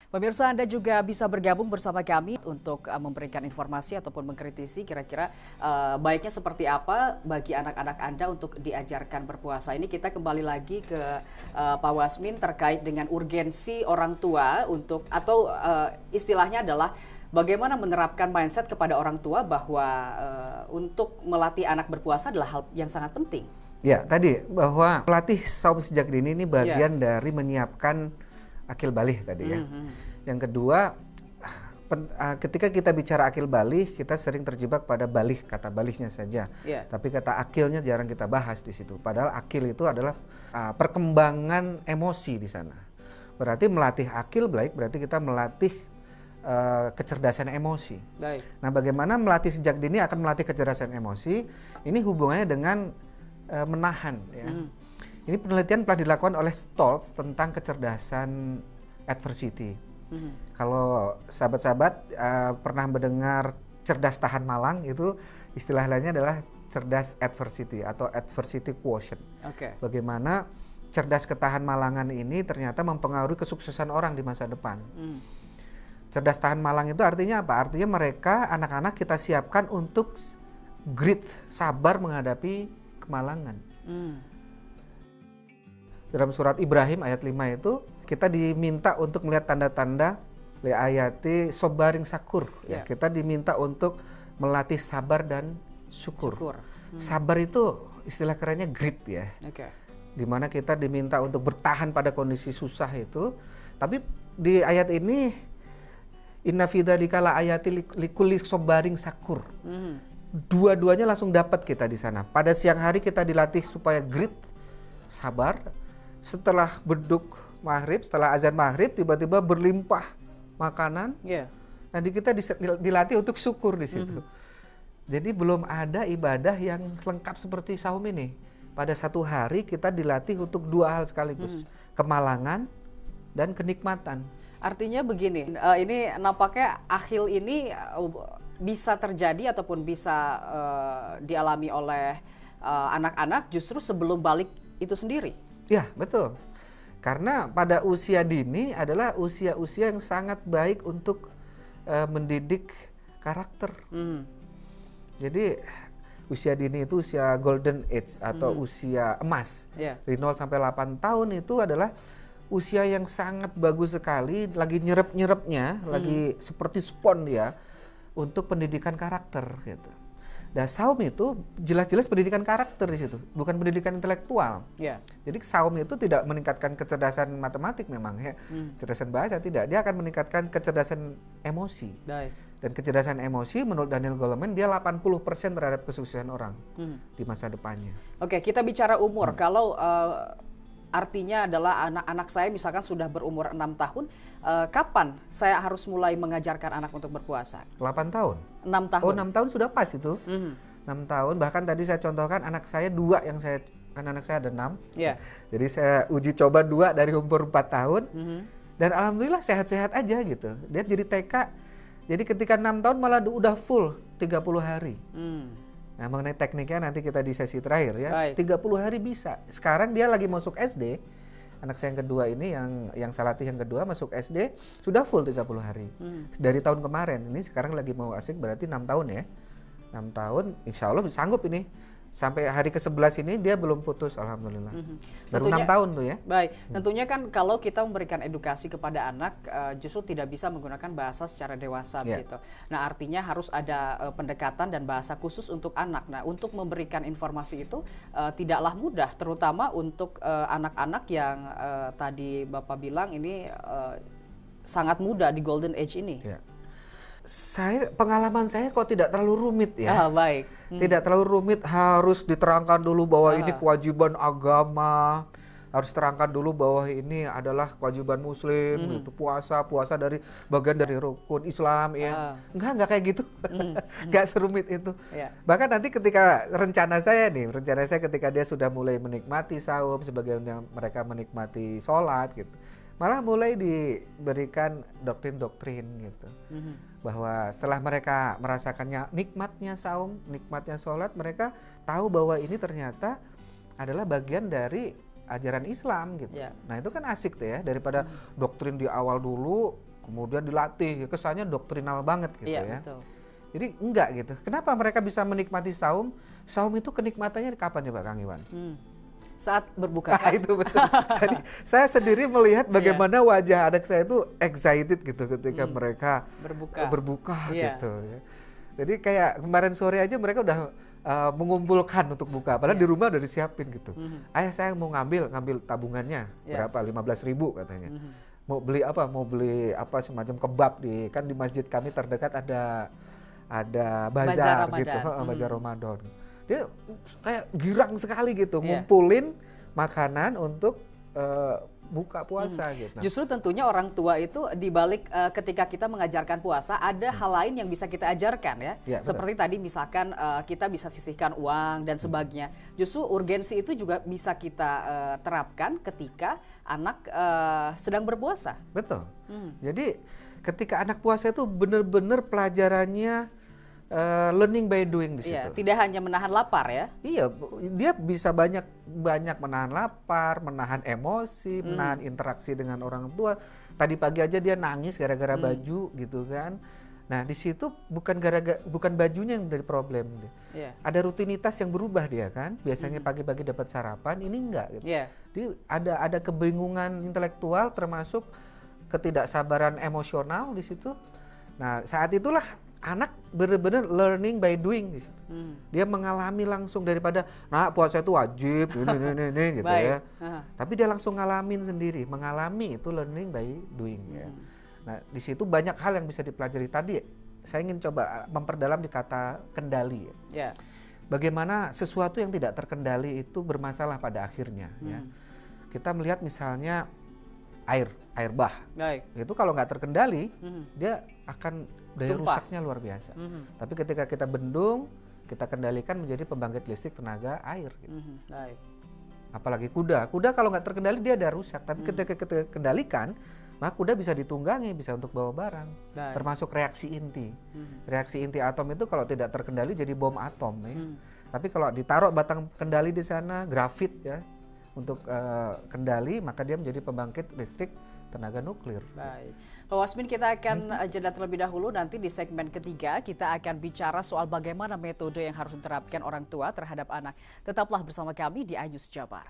Pemirsa, Anda juga bisa bergabung bersama kami untuk memberikan informasi ataupun mengkritisi kira-kira baiknya seperti apa bagi anak-anak Anda untuk diajarkan berpuasa. Ini kita kembali lagi ke Pak Wasmin terkait dengan urgensi orang tua untuk atau istilahnya adalah bagaimana menerapkan mindset kepada orang tua bahwa untuk melatih anak berpuasa adalah hal yang sangat penting. Ya, tadi bahwa pelatih saum sejak dini ini bagian dari menyiapkan akil balih tadi ya. Yang kedua, ketika kita bicara akil balih, kita sering terjebak pada balih, kata balihnya saja. Tapi kata akilnya jarang kita bahas di situ. Padahal akil itu adalah perkembangan emosi di sana. Berarti melatih akil baik, berarti kita melatih kecerdasan emosi. Baik. Nah, bagaimana melatih sejak dini akan melatih kecerdasan emosi? Ini hubungannya dengan menahan ya. Ini penelitian telah dilakukan oleh Stoltz tentang kecerdasan adversity. Kalau sahabat-sahabat pernah mendengar cerdas tahan malang, itu istilah lainnya adalah cerdas adversity atau adversity quotient. Bagaimana cerdas ketahan malangan ini ternyata mempengaruhi kesuksesan orang di masa depan. Cerdas tahan malang itu artinya apa? Artinya mereka, anak-anak kita siapkan untuk grit, sabar menghadapi kemalangan. Dalam surat Ibrahim ayat 5 itu kita diminta untuk melihat tanda-tanda li ayati sobaring sakur. Ya, kita diminta untuk melatih sabar dan syukur. Sabar itu istilah kerennya grit ya. Dimana kita diminta untuk bertahan pada kondisi susah itu. Tapi di ayat ini inna fi dzalika la ayati likulli sobaring sakur. Dua-duanya langsung dapat kita di sana. Pada siang hari kita dilatih supaya grit, sabar. Setelah beduk maghrib, setelah azan maghrib, tiba-tiba berlimpah makanan. Nanti kita dilatih untuk syukur di situ. Jadi belum ada ibadah yang lengkap seperti saum ini. Pada satu hari kita dilatih untuk dua hal sekaligus, kemalangan dan kenikmatan. Artinya begini, ini nampaknya akhil ini bisa terjadi ataupun bisa dialami oleh anak-anak justru sebelum balik itu sendiri. Ya, betul. Karena pada usia dini adalah usia-usia yang sangat baik untuk mendidik karakter. Jadi usia dini itu usia golden age atau usia emas. Dari 0 sampai 8 tahun itu adalah usia yang sangat bagus sekali, lagi nyerep-nyerepnya, lagi seperti spon dia untuk pendidikan karakter gitu. Nah, saum itu jelas-jelas pendidikan karakter di situ, bukan pendidikan intelektual. Jadi saum itu tidak meningkatkan kecerdasan matematik memang ya, kecerdasan bahasa tidak, dia akan meningkatkan kecerdasan emosi. Dan kecerdasan emosi menurut Daniel Goleman dia 80% terhadap kesuksesan orang di masa depannya. Oke, kita bicara umur. Kalau artinya adalah anak-anak saya misalkan sudah berumur 6 tahun, kapan saya harus mulai mengajarkan anak untuk berpuasa? 8 tahun. 6 tahun. Oh, 6 tahun sudah pas itu. 6 tahun, bahkan tadi saya contohkan anak saya 2 yang saya, kan anak saya ada 6. Jadi saya uji coba 2 dari umur 4 tahun. Dan alhamdulillah sehat-sehat aja gitu. Dia jadi TK. Jadi ketika 6 tahun malah udah full 30 hari. Nah, mengenai tekniknya nanti kita di sesi terakhir ya. 30 hari bisa. Sekarang dia lagi masuk SD. Anak saya yang kedua ini yang saya latih yang kedua masuk SD sudah full 30 hari. Dari tahun kemarin. Ini sekarang lagi mau asik berarti 6 tahun ya. 6 tahun insya Allah sanggup ini. Sampai hari ke-11 ini dia belum putus, alhamdulillah. Baru 6 tahun tuh ya. Baik, tentunya kan kalau kita memberikan edukasi kepada anak justru tidak bisa menggunakan bahasa secara dewasa begitu. Nah, artinya harus ada pendekatan dan bahasa khusus untuk anak. Nah, untuk memberikan informasi itu tidaklah mudah, terutama untuk anak-anak yang tadi Bapak bilang ini sangat muda di golden age ini. Pengalaman saya kok tidak terlalu rumit ya. Baik. Tidak terlalu rumit, harus diterangkan dulu bahwa ini kewajiban agama, harus terangkan dulu bahwa ini adalah kewajiban muslim, itu puasa dari bagian dari rukun Islam ya. Enggak kayak gitu. Enggak serumit itu. Bahkan nanti ketika rencana saya ketika dia sudah mulai menikmati saum sebagaimana mereka menikmati sholat gitu. Malah mulai diberikan doktrin-doktrin gitu. Bahwa setelah mereka merasakannya nikmatnya saum, nikmatnya sholat, mereka tahu bahwa ini ternyata adalah bagian dari ajaran Islam gitu. Nah itu kan asik tuh ya, daripada doktrin di awal dulu kemudian dilatih, kesannya doktrinal banget gitu ya. Betul. Jadi enggak gitu. Kenapa mereka bisa menikmati saum? Saum itu kenikmatannya kapan coba Kang Iwan? Saat berbuka kan? Itu betul. Jadi saya sendiri melihat bagaimana wajah anak saya itu excited gitu ketika mereka berbuka gitu ya. Jadi kayak kemarin sore aja mereka udah mengumpulkan untuk buka, padahal di rumah udah disiapin gitu. Ayah saya mau ngambil tabungannya berapa, 15.000 katanya. Mau beli apa? Mau beli apa semacam kebab kan di masjid kami terdekat ada bazar gitu, bazar Ramadan. Dia kayak girang sekali gitu, ngumpulin makanan untuk buka puasa gitu. Justru tentunya orang tua itu dibalik ketika kita mengajarkan puasa ada hal lain yang bisa kita ajarkan ya. Seperti tadi misalkan kita bisa sisihkan uang dan sebagainya. Justru urgensi itu juga bisa kita terapkan ketika anak sedang berpuasa. Betul. Jadi ketika anak puasa itu benar-benar pelajarannya learning by doing di situ. Tidak hanya menahan lapar ya. Iya, dia bisa banyak menahan lapar, menahan emosi, menahan interaksi dengan orang tua. Tadi pagi aja dia nangis gara-gara baju gitu kan. Nah, di situ bukan bajunya yang dari problem gitu. Ada rutinitas yang berubah dia kan. Biasanya pagi-pagi dapat sarapan, ini enggak gitu. Dia ada kebingungan intelektual termasuk ketidaksabaran emosional di situ. Nah, saat itulah anak benar-benar learning by doing di situ. Dia mengalami langsung daripada puasa itu wajib ini gitu ya. Tapi dia langsung ngalamin sendiri, mengalami itu learning by doing ya. Nah, di situ banyak hal yang bisa dipelajari. Tadi saya ingin coba memperdalam di kata kendali ya. Bagaimana sesuatu yang tidak terkendali itu bermasalah pada akhirnya ya. Kita melihat misalnya air bah. Itu kalau nggak terkendali, dia akan daya rusaknya luar biasa. Tapi ketika kita bendung, kita kendalikan menjadi pembangkit listrik tenaga air. Gitu. Apalagi kuda kalau nggak terkendali dia ada rusak. Tapi ketika kita kendalikan, maka kuda bisa ditunggangi, bisa untuk bawa barang. Termasuk reaksi inti. Reaksi inti atom itu kalau tidak terkendali jadi bom atom. Ya. Tapi kalau ditaruh batang kendali di sana, grafit ya, untuk kendali, maka dia menjadi pembangkit listrik tenaga nuklir. Baik. Pak Wasmin, kita akan jeda terlebih dahulu. Nanti di segmen ketiga kita akan bicara soal bagaimana metode yang harus diterapkan orang tua terhadap anak. Tetaplah bersama kami di iNews Jabar.